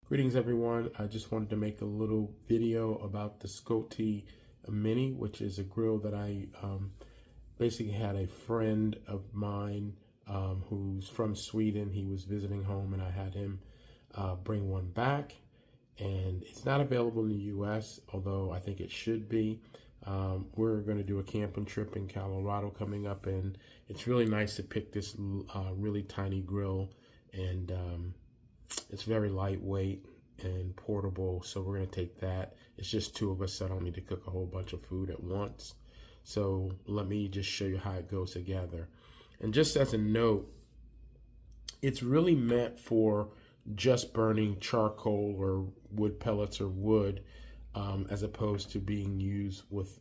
Greetings everyone. I just wanted to make a little video about the Skotti Mini, which is a grill that I basically had a friend of mine who's from Sweden. He was visiting home and I had him bring one back, and it's not available in the US, although I think it should be. We're going to do a camping trip in Colorado coming up, and it's really nice to pick this really tiny grill, and it's very lightweight and portable, so we're going to take that. It's just two of us, so I don't need to cook a whole bunch of food at once. So let me just show you how it goes together. And just as a note, it's really meant for just burning charcoal or wood pellets or wood, as opposed to being used with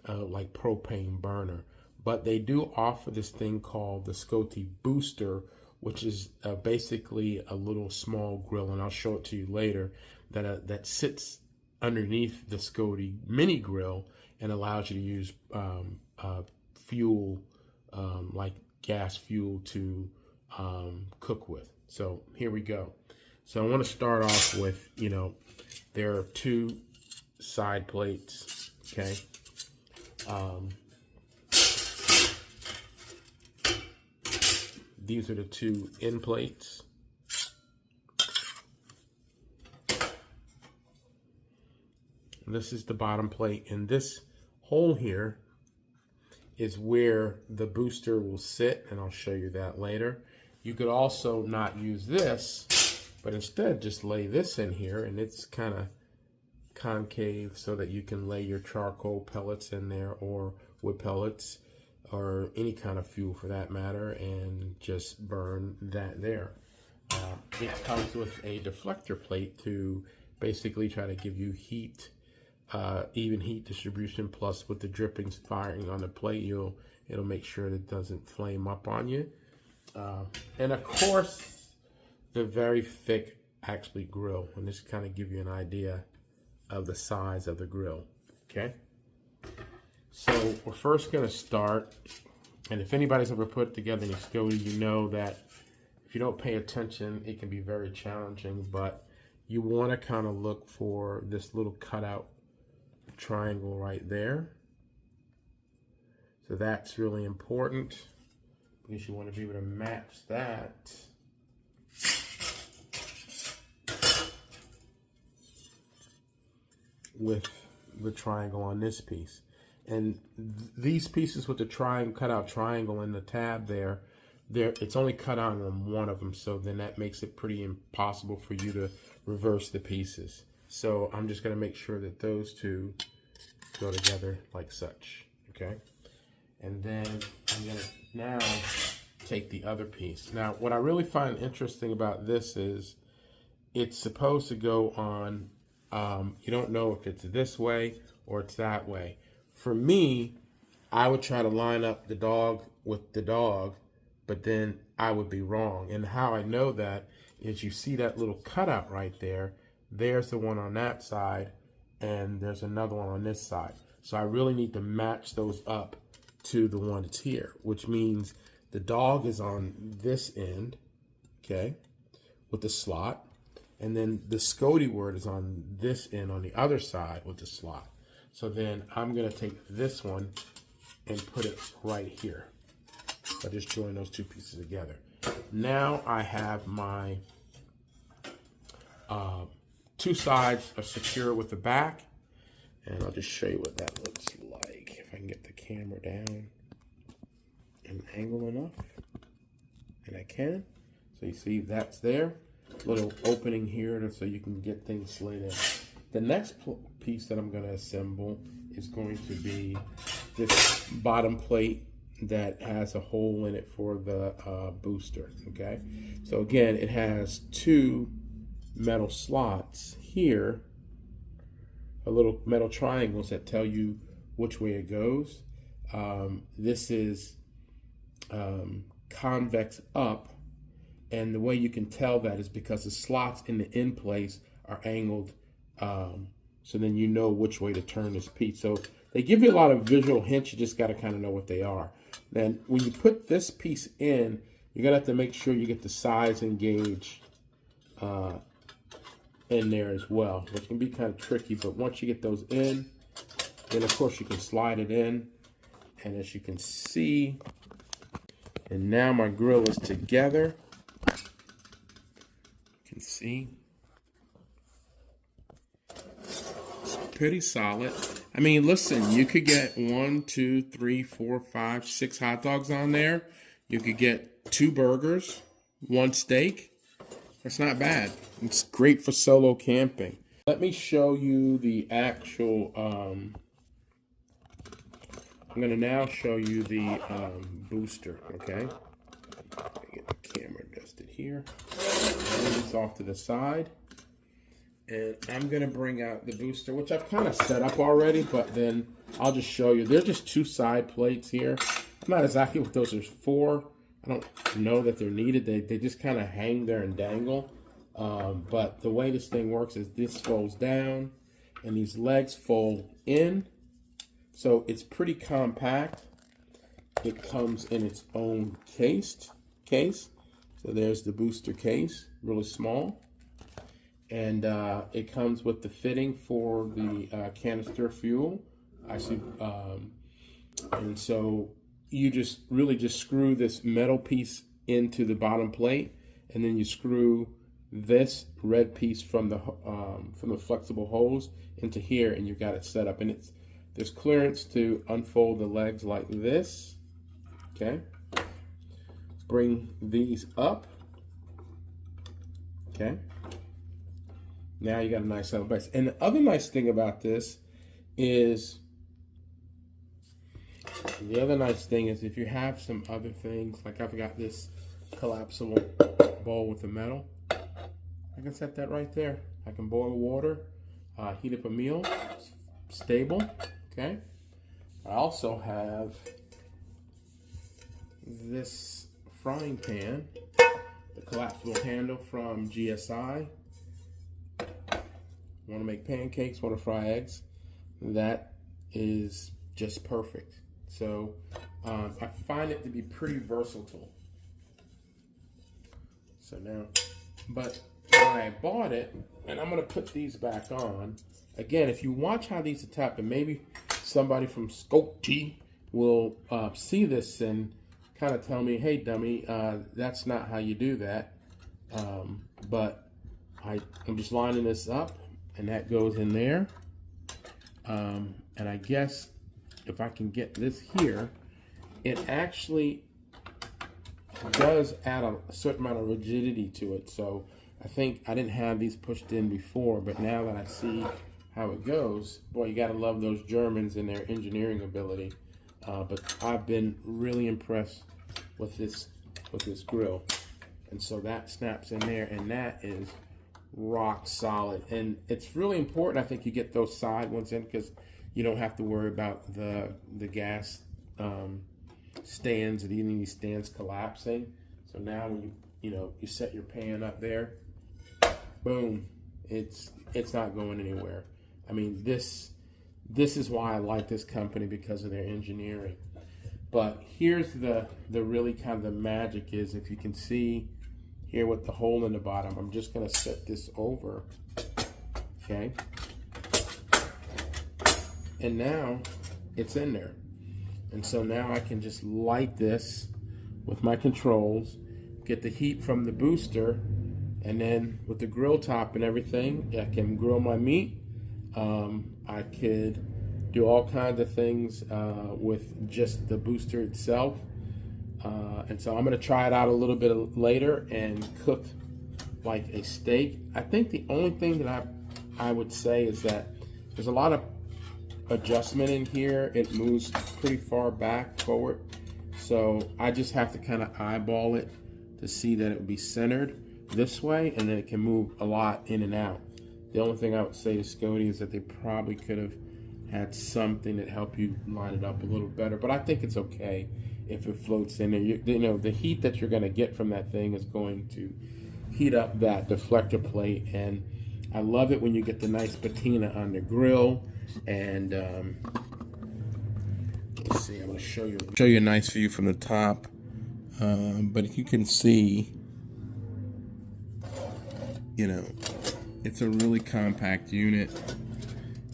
like propane burner. But they do offer this thing called the Skotti Booster, which is basically a little small grill, and I'll show it to you later, that sits underneath the Skotti Mini grill and allows you to use fuel, like gas fuel, to cook with. So here we go. So I want to start off with, there are two side plates, okay? These are the two end plates. This is the bottom plate, and this hole here is where the booster will sit, and I'll show you that later. You could also not use this, but instead just lay this in here, and it's kind of concave so that you can lay your charcoal pellets in there, or wood pellets, or any kind of fuel for that matter, and just burn that there. It comes with a deflector plate to basically try to give you heat, even heat distribution, plus with the drippings firing on the plate, it'll make sure that it doesn't flame up on you. And of course, the very thick actually grill, and this kind of give you an idea of the size of the grill, okay? So we're first going to start, and if anybody's ever put together any Skotti, you know that if you don't pay attention, it can be very challenging, but you want to kind of look for this little cutout triangle right there. So that's really important, because you want to be able to match that with the triangle on this piece. And these pieces with the cutout triangle in the tab there, it's only cut out on one of them, so then that makes it pretty impossible for you to reverse the pieces. So I'm just going to make sure that those two go together like such, okay? And then I'm going to now take the other piece. Now, what I really find interesting about this is it's supposed to go on, you don't know if it's this way or it's that way. For me, I would try to line up the dog with the dog, but then I would be wrong. And how I know that is, you see that little cutout right there. There's the one on that side, and there's another one on this side. So I really need to match those up to the one that's here, which means the dog is on this end, okay, with the slot, and then the Skotti word is on this end on the other side with the slot. So then I'm going to take this one and put it right here. I just join those two pieces together. Now I have my two sides are secure with the back, and I'll just show you what that looks like. If I can get the camera down and angle enough, and I can. So you see that's there. Little opening here so you can get things slid in. The next piece that I'm going to assemble is going to be this bottom plate that has a hole in it for the booster, okay? So again, it has two metal slots here, little metal triangles that tell you which way it goes. This is convex up, and the way you can tell that is because the slots in the end place are angled, so then you know which way to turn this piece. So they give you a lot of visual hints, you just got to kind of know what they are. Then when you put this piece in, you're going to have to make sure you get the size and gauge in there as well, which can be kind of tricky. But once you get those in, then of course you can slide it in. And as you can see, and now my grill is together. You can see. It's pretty solid. I mean, listen, you could get 1, 2, 3, 4, 5, 6 hot dogs on there. You could get 2 burgers, 1 steak. That's not bad. It's great for solo camping. Let me show you the actual, I'm going to now show you the booster, okay? Get the camera adjusted here. Move this off to the side. And I'm going to bring out the booster, which I've kind of set up already, but then I'll just show you. They're just 2 side plates here. I'm not exactly what those are for. I don't know that they're needed. They just kind of hang there and dangle. But the way this thing works is this folds down, and these legs fold in. So it's pretty compact. It comes in its own case. So there's the booster case, really small. And it comes with the fitting for the canister fuel. I see, and so you just screw this metal piece into the bottom plate, and then you screw this red piece from the flexible hose into here, and you've got it set up. And there's clearance to unfold the legs like this. Okay. Bring these up. Okay. Now you got a nice little base. And the other nice thing about this is, if you have some other things, like I've got this collapsible bowl with the metal, I can set that right there. I can boil water, heat up a meal, stable, okay? I also have this frying pan, the collapsible handle from GSI. Want to make pancakes, want to fry eggs, that is just perfect. So I find it to be pretty versatile. So now, but when I bought it, and I'm going to put these back on, again, if you watch how these are tapped, and maybe somebody from Skotti will see this and kind of tell me, hey dummy, that's not how you do that. But I'm just lining this up, and that goes in there. And I guess if I can get this here, it actually does add a certain amount of rigidity to it. So I think I didn't have these pushed in before, but now that I see how it goes, boy, you gotta love those Germans and their engineering ability. But I've been really impressed with this grill. And so that snaps in there, and that is rock solid. And it's really important, I think, you get those side ones in, because you don't have to worry about the gas stands and even these stands collapsing. So now when you set your pan up there, boom, it's not going anywhere. I mean, this is why I like this company, because of their engineering. But here's the really kind of the magic is, if you can see here with the hole in the bottom, I'm just gonna set this over, okay? And now it's in there. And so now I can just light this with my controls, get the heat from the booster, and then with the grill top and everything, I can grill my meat. I could do all kinds of things with just the booster itself. And so I'm gonna try it out a little bit later and cook like a steak. I think the only thing that I would say is that there's a lot of adjustment in here. It moves pretty far back, forward. So I just have to kind of eyeball it to see that it would be centered this way, and then it can move a lot in and out. The only thing I would say to Skotti is that they probably could have had something that helped you line it up a little better, but I think it's okay if it floats in there. The heat that you're gonna get from that thing is going to heat up that deflector plate, and I love it when you get the nice patina on the grill. And let's see, I'm gonna show you a nice view from the top. But if you can see, It's a really compact unit,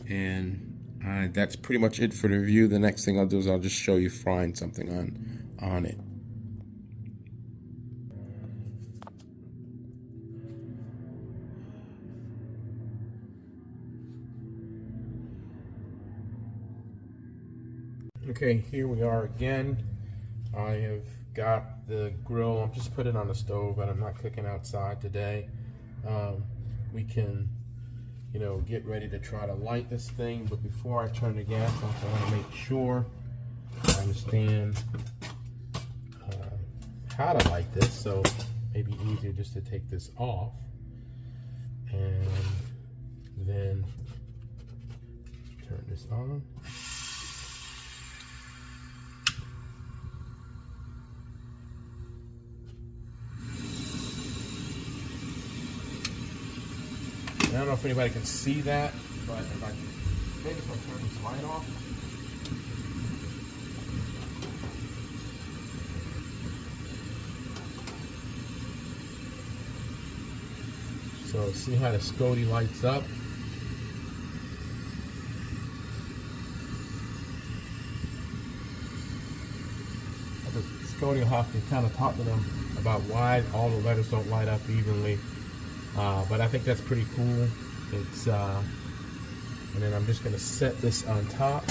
and that's pretty much it for the review. The next thing I'll do is I'll just show you frying something on it. Okay, here we are again. I have got the grill. I'm just putting it on the stove, and I'm not cooking outside today. We can, get ready to try to light this thing. But before I turn the gas off, I want to make sure I understand how to light this. So maybe easier just to take this off and then turn this on. I don't know if anybody can see that, but if I turn this light off. So see how the Skotti lights up. The Skotti will have to kind of talk to them about why all the letters don't light up evenly. But I think that's pretty cool. It's and then I'm just going to set this on top.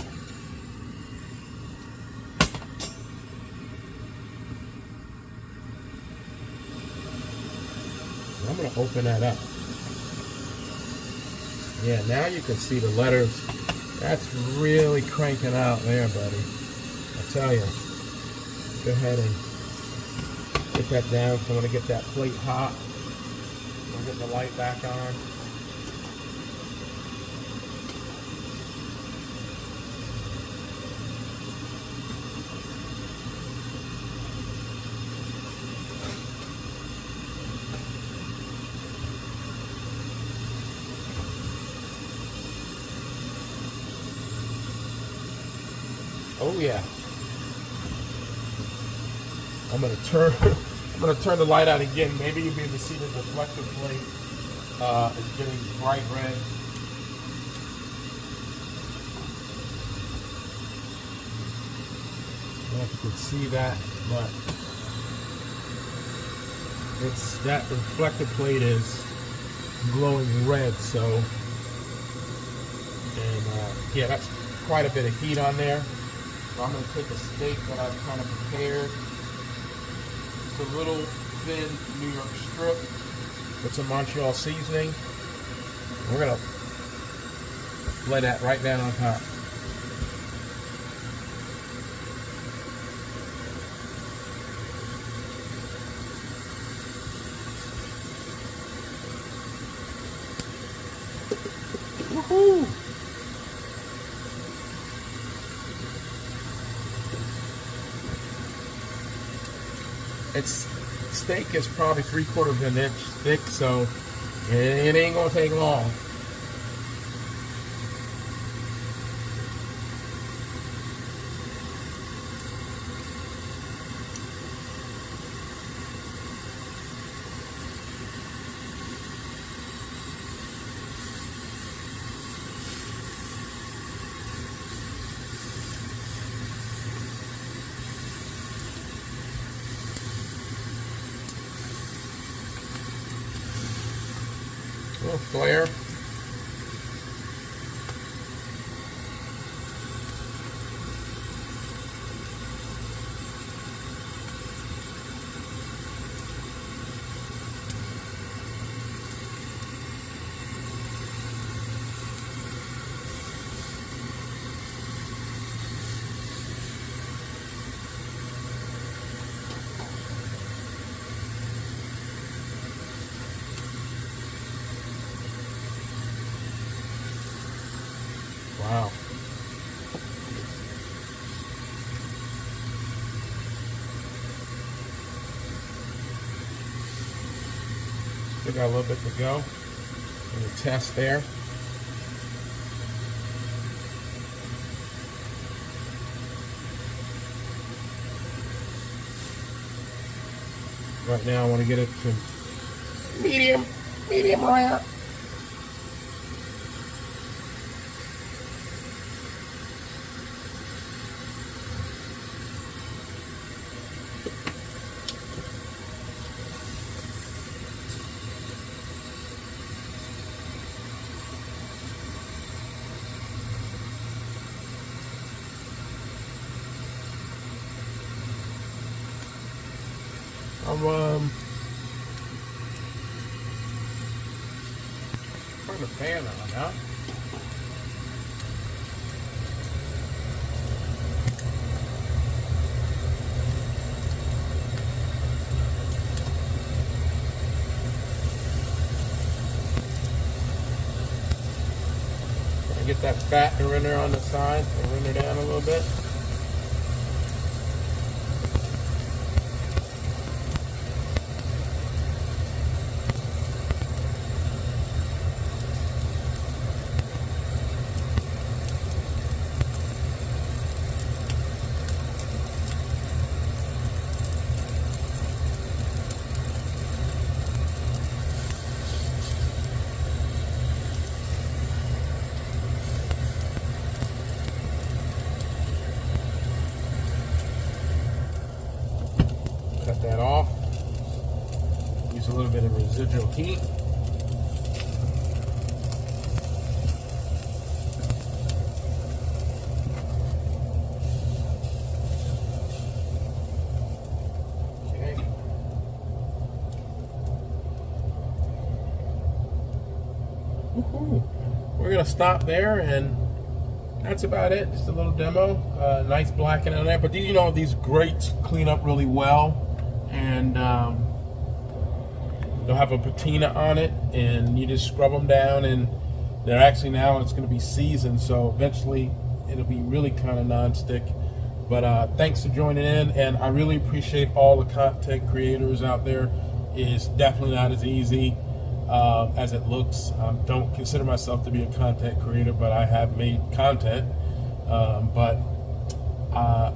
And I'm going to open that up. Yeah, now you can see the letters. That's really cranking out there, buddy. I tell you. Go ahead and get that down. So I'm going to get that plate hot. I'll get the light back on. Oh yeah. I'm gonna turn the light out again. Maybe you'll be able to see the reflective plate is getting bright red. I don't know if you can see that, but that reflective plate is glowing red. So, and yeah, that's quite a bit of heat on there. So I'm gonna take a steak that I've kind of prepared. It's a little thin New York strip with some Montreal seasoning. We're gonna lay that right down on top. Woohoo! Steak is probably 3/4 of an inch thick, so it ain't gonna take long. A little flare. Wow. Still got a little bit to go. And a test there. Right now I want to get it to medium rare. turn the fan on now. Get that fat to render on the side and render down a little bit. Cut that off. Use a little bit of residual heat. Okay. Woohoo. We're gonna stop there, and that's about it. Just a little demo. Nice blackening on there, but these, you know, these grates clean up really well. And they'll have a patina on it, and you just scrub them down, and they're actually, now it's going to be seasoned, so eventually it'll be really kind of non-stick. But thanks for joining in, and I really appreciate all the content creators out there. It's definitely not as easy as it looks. Don't consider myself to be a content creator, but I have made content.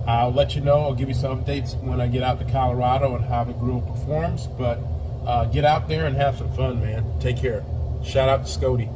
I'll let you know. I'll give you some updates when I get out to Colorado and how the grill performs. But get out there and have some fun, man. Take care. Shout out to Skotti.